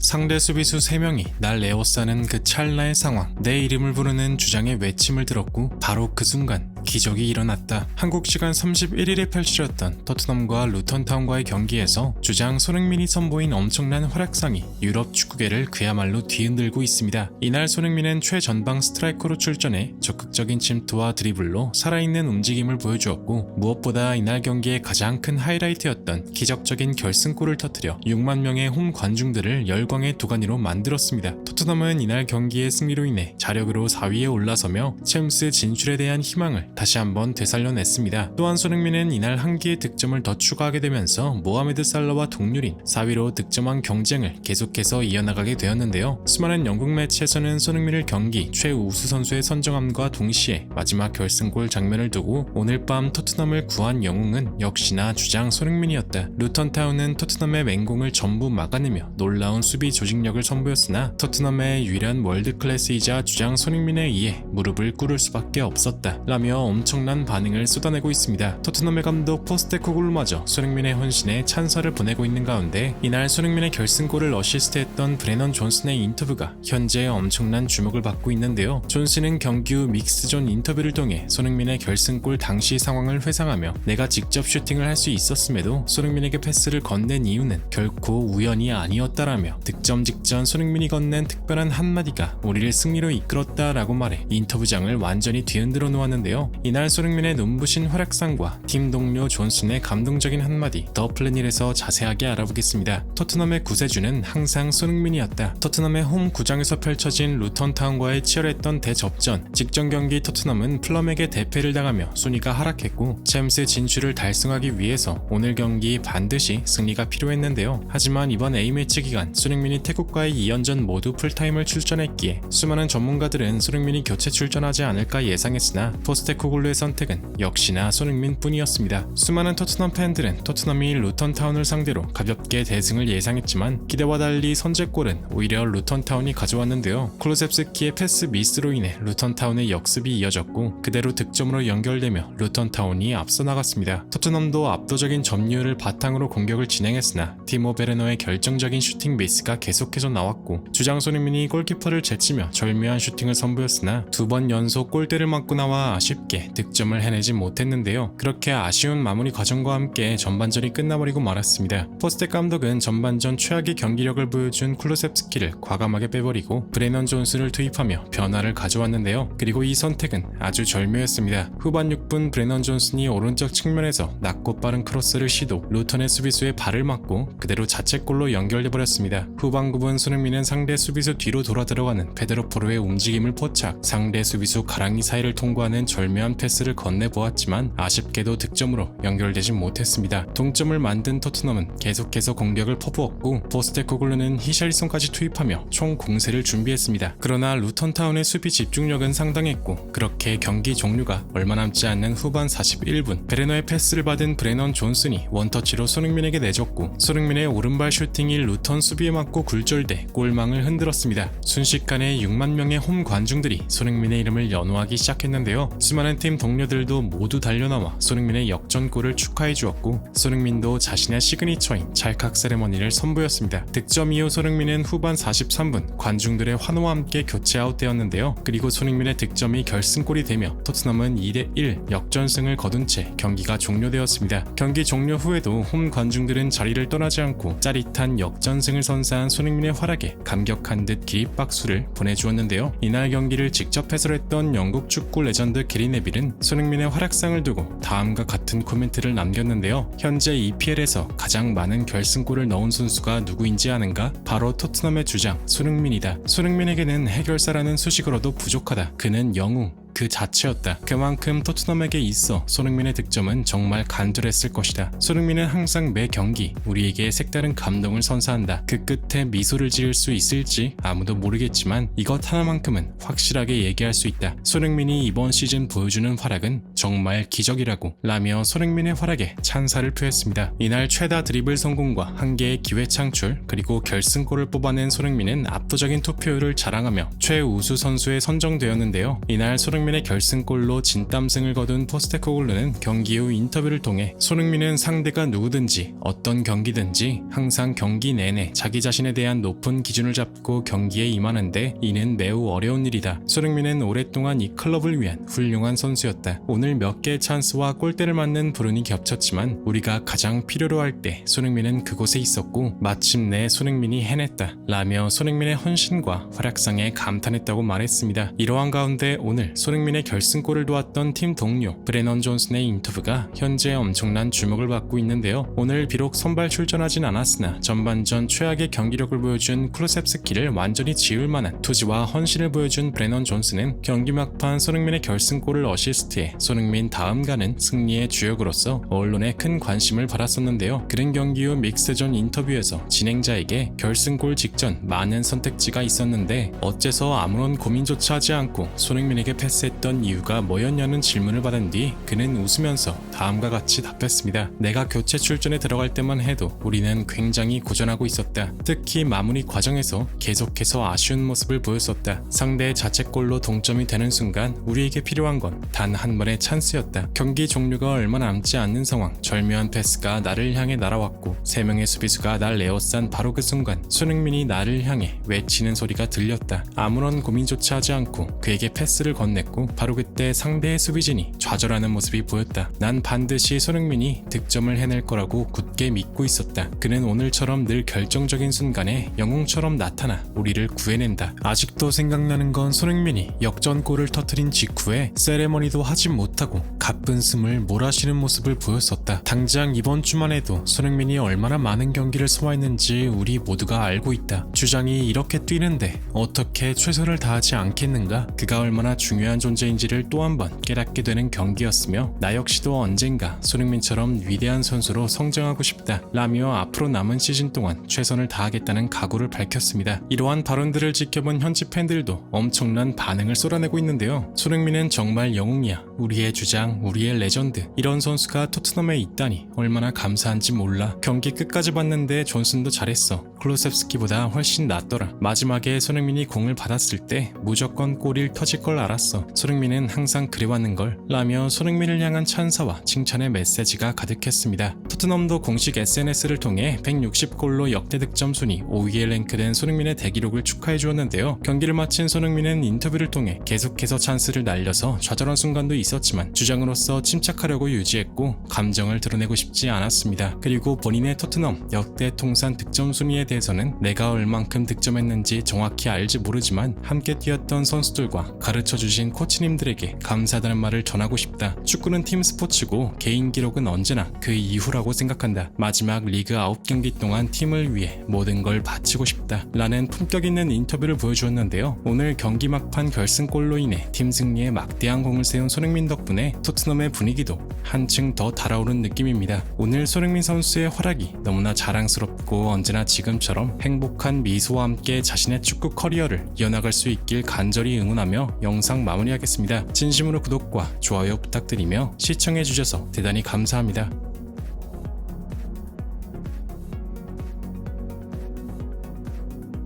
상대 수비수 3명이 날 에워싸는 그 찰나의 상황, 내 이름을 부르는 주장의 외침을 들었고 바로 그 순간 기적이 일어났다. 한국 시간 31일에 펼쳐졌던 토트넘과 루턴타운과의 경기에서 주장 손흥민이 선보인 엄청난 활약상이 유럽 축구계를 그야말로 뒤흔들고 있습니다. 이날 손흥민은 최전방 스트라이커로 출전해 적극적인 침투와 드리블로 살아있는 움직임을 보여주었고, 무엇보다 이날 경기의 가장 큰 하이라이트였던 기적적인 결승골을 터뜨려 6만 명의 홈 관중들을 열광의 도가니로 만들었습니다. 토트넘은 이날 경기의 승리로 인해 자력으로 4위에 올라서며 챔스 진출에 대한 희망을 다시 한번 되살려냈습니다. 또한 손흥민은 이날 한 개의 득점을 더 추가하게 되면서 모하메드 살라와 동률인 4위로 득점왕 경쟁을 계속해서 이어나가게 되었는데요. 수많은 영국 매체에서는 손흥민을 경기 최우수 선수에 선정함과 동시에 마지막 결승골 장면을 두고 오늘 밤 토트넘을 구한 영웅은 역시나 주장 손흥민이었다. 루턴타운은 토트넘의 맹공을 전부 막아내며 놀라운 수비 조직력을 선보였으나 토트넘의 유일한 월드클래스이자 주장 손흥민에 의해 무릎을 꿇을 수밖에 없었다 라며 엄청난 반응을 쏟아내고 있습니다. 토트넘의 감독 포스테코글루마저 손흥민의 헌신에 찬사를 보내고 있는 가운데 이날 손흥민의 결승골을 어시스트했던 브레넌 존슨의 인터뷰가 현재 엄청난 주목을 받고 있는데요. 존슨은 경기 후 믹스존 인터뷰를 통해 손흥민의 결승골 당시 상황을 회상하며 내가 직접 슈팅을 할 수 있었음에도 손흥민에게 패스를 건넨 이유는 결코 우연이 아니었다라며 득점 직전 손흥민이 건넨 특별한 한마디가 우리를 승리로 이끌었다라고 말해 인터뷰장을 완전히 뒤흔들어 놓았는데요. 이날 손흥민의 눈부신 활약상과 팀 동료 존슨의 감동적인 한마디, 더 플래닛에서 자세하게 알아보겠습니다. 토트넘의 구세주는 항상 손흥민이었다. 토트넘의 홈 구장에서 펼쳐진 루턴타운과의 치열했던 대접전, 직전 경기 토트넘은 플럼에게 대패를 당하며 순위가 하락했고 챔스 진출을 달성하기 위해서 오늘 경기 반드시 승리가 필요했는데요. 하지만 이번 A매치 기간 손흥민이 태국과의 2연전 모두 풀타임을 출전했기에 수많은 전문가들은 손흥민이 교체 출전하지 않을까 예상했으나 포스테코글루의 선택은 역시나 손흥민 뿐이었습니다. 수많은 토트넘 팬들은 토트넘이 루턴타운을 상대로 가볍게 대승을 예상했지만 기대와 달리 선제골은 오히려 루턴타운이 가져왔는데요. 쿨루셉스키의 패스 미스로 인해 루턴타운의 역습이 이어졌고 그대로 득점으로 연결되며 루턴타운이 앞서 나갔습니다. 토트넘도 압도적인 점유율을 바탕으로 공격을 진행했으나 티모 베르너의 결정적인 슈팅 미스가 계속해서 나왔고 주장 손흥민이 골키퍼를 제치며 절묘한 슈팅을 선보였으나 두 번 연속 골대를 맞고 나와 아쉽게 득점을 해내지 못했는데요. 그렇게 아쉬운 마무리 과정과 함께 전반전이 끝나버리고 말았습니다. 포스텍 감독은 전반전 최악의 경기력을 보여준 쿨루셉스키를 과감하게 빼버리고 브레넌 존슨을 투입하며 변화를 가져왔는데요. 그리고 이 선택은 아주 절묘했습니다. 후반 6분 브레넌 존슨이 오른쪽 측면에서 낮고 빠른 크로스를 시도, 루턴의 수비수의 발을 맞고 그대로 자책골로 연결돼버렸습니다. 후반 9분 손흥민은 상대 수비수 뒤로 돌아 들어가는 페드로 포로의 움직임을 포착, 상대 수비수 가랑이 사이를 통과하는 절묘한 패스를 건네보았지만 아쉽게도 득점으로 연결되지 못했습니다. 동점을 만든 토트넘은 계속해서 공격을 퍼부었고 포스테코글루는 히샬리송까지 투입하며 총 공세를 준비했습니다. 그러나 루턴타운의 수비 집중력은 상당했고 그렇게 경기 종료가 얼마 남지 않는 후반 41분 베레너의 패스를 받은 브레넌 존슨이 원터치로 손흥민에게 내줬고 손흥민의 오른발 슈팅이 루턴 수비에 맞고 굴절돼 골망을 흔들었습니다. 순식간에 6만 명의 홈 관중들이 손흥민의 이름을 연호하기 시작했는데요. 수많은 팀 동료들도 모두 달려나와 손흥민의 역전골을 축하해 주었고 손흥민도 자신의 시그니처인 찰칵 세레머니를 선보였습니다. 득점 이후 손흥민은 후반 43분 관중들의 환호와 함께 교체 아웃되었는데요. 그리고 손흥민의 득점이 결승골이 되며 토트넘은 2대1 역전승을 거둔 채 경기가 종료되었습니다. 경기 종료 후에도 홈 관중들은 자리를 떠나지 않고 짜릿한 역전승을 선사한 손흥민의 활약에 감격한 듯 기립박수를 보내주었는데요. 이날 경기를 직접 해설했던 영국 축구 레전드 게리 네빌은 손흥민의 활약상을 두고 다음과 같은 코멘트를 남겼는데요. 현재 EPL에서 가장 많은 결승골을 넣은 선수가 누구인지 아는가? 바로 토트넘의 주장 손흥민이다. 손흥민에게는 해결사라는 수식어로도 부족하다. 그는 영웅 그 자체였다. 그만큼 토트넘에게 있어 손흥민의 득점은 정말 간절했을 것이다. 손흥민은 항상 매 경기 우리에게 색다른 감동을 선사한다. 그 끝에 미소를 지을 수 있을지 아무도 모르겠지만 이것 하나만큼은 확실하게 얘기할 수 있다. 손흥민이 이번 시즌 보여주는 활약은 정말 기적이라고 라며 손흥민의 활약에 찬사를 표했습니다. 이날 최다 드리블 성공과 한 개의 기회 창출 그리고 결승골을 뽑아낸 손흥민은 압도적인 투표율을 자랑하며 최우수 선수에 선정되었는데요. 이날 손흥민 손흥민의 결승골로 진땀승을 거둔 포스테코글루는 경기 후 인터뷰를 통해 손흥민은 상대가 누구든지 어떤 경기든지 항상 경기 내내 자기 자신에 대한 높은 기준을 잡고 경기에 임하는데 이는 매우 어려운 일이다. 손흥민은 오랫동안 이 클럽을 위한 훌륭한 선수였다. 오늘 몇 개의 찬스와 골대를 맞는 불운이 겹쳤지만 우리가 가장 필요로 할 때 손흥민은 그곳에 있었고 마침내 손흥민이 해냈다 라며 손흥민의 헌신과 활약상에 감탄했다고 말했습니다. 이러한 가운데 오늘 손흥민의 결승골을 도왔던 팀 동료 브레넌 존슨의 인터뷰가 현재 엄청난 주목을 받고 있는데요. 오늘 비록 선발 출전하진 않았으나 전반전 최악의 경기력을 보여준 쿠루셉스키를 완전히 지울 만한 투지와 헌신을 보여준 브레넌 존슨은 경기 막판 손흥민의 결승골을 어시스트해 손흥민 다음 가는 승리의 주역으로서 언론의 큰 관심을 받았었는데요. 그는 경기 후 믹스존 인터뷰에서 진행자에게 결승골 직전 많은 선택지가 있었는데 어째서 아무런 고민조차 하지 않고 손흥민에게 패스했던 이유가 뭐였냐는 질문을 받은 뒤 그는 웃으면서 다음과 같이 답했습니다. 내가 교체 출전에 들어갈 때만 해도 우리는 굉장히 고전하고 있었다. 특히 마무리 과정에서 계속해서 아쉬운 모습을 보였었다. 상대의 자책골로 동점이 되는 순간 우리에게 필요한 건 단 한 번의 찬스였다. 경기 종료가 얼마 남지 않는 상황, 절묘한 패스가 나를 향해 날아왔고 3명의 수비수가 날 에워싼 바로 그 순간 손흥민이 나를 향해 외치는 소리가 들렸다. 아무런 고민조차 하지 않고 그에게 패스를 건넸고 바로 그때 상대의 수비진이 좌절하는 모습이 보였다. 난 반드시 손흥민이 득점을 해낼 거라고 굳게 믿고 있었다. 그는 오늘처럼 늘 결정적인 순간에 영웅처럼 나타나 우리를 구해낸다. 아직도 생각나는 건 손흥민이 역전골을 터뜨린 직후에 세레머니도 하지 못하고 가쁜 숨을 몰아쉬는 모습을 보였었다. 당장 이번 주만 해도 손흥민이 얼마나 많은 경기를 소화했는지 우리 모두가 알고 있다. 주장이 이렇게 뛰는데 어떻게 최선을 다하지 않겠는가? 그가 얼마나 중요한 존재인지를 또 한 번 깨닫게 되는 경기였으며 나 역시도 언젠가 손흥민처럼 위대한 선수로 성장하고 싶다 라며 앞으로 남은 시즌 동안 최선을 다하겠다는 각오를 밝혔습니다. 이러한 발언들을 지켜본 현지 팬들도 엄청난 반응을 쏟아내고 있는데요. 손흥민은 정말 영웅이야. 우리의 주장, 우리의 레전드. 이런 선수가 토트넘에 있다니 얼마나 감사한지 몰라. 경기 끝까지 봤는데 존슨도 잘했어. 클로셉스키보다 훨씬 낫더라. 마지막에 손흥민이 공을 받았을 때 무조건 골이 터질 걸 알았어. 손흥민은 항상 그래왔는걸 라며 손흥민을 향한 찬사와 칭찬의 메시지가 가득했습니다. 토트넘도 공식 SNS를 통해 160골로 역대 득점 순위 5위에 랭크된 손흥민의 대기록을 축하해 주었는데요. 경기를 마친 손흥민은 인터뷰를 통해 계속해서 찬스를 날려서 좌절한 순간도 있었지만 주장으로서 침착하려고 유지했고 감정을 드러내고 싶지 않았습니다. 그리고 본인의 토트넘 역대 통산 득점 순위에 대해서는 내가 얼만큼 득점했는지 정확히 알지 모르지만 함께 뛰었던 선수들과 가르쳐주신 코치님들에게 감사하다는 말을 전하고 싶다. 축구는 팀 스포츠고 개인 기록은 언제나 그 이후라고 생각한다. 마지막 리그 9경기 동안 팀을 위해 모든 걸 바치고 싶다 라는 품격 있는 인터뷰를 보여주었는데요. 오늘 경기 막판 결승골로 인해 팀 승리에 막대한 공을 세운 손흥민 덕분에 토트넘의 분위기도 한층 더 달아오른 느낌입니다. 오늘 손흥민 선수의 활약이 너무나 자랑스럽고 언제나 지금처럼 행복한 미소와 함께 자신의 축구 커리어를 이어나갈 수 있길 간절히 응원하며 영상 마무리하겠습니다. 진심으로 구독과 좋아요 부탁드리며 시청해주셔서 대단히 감사합니다.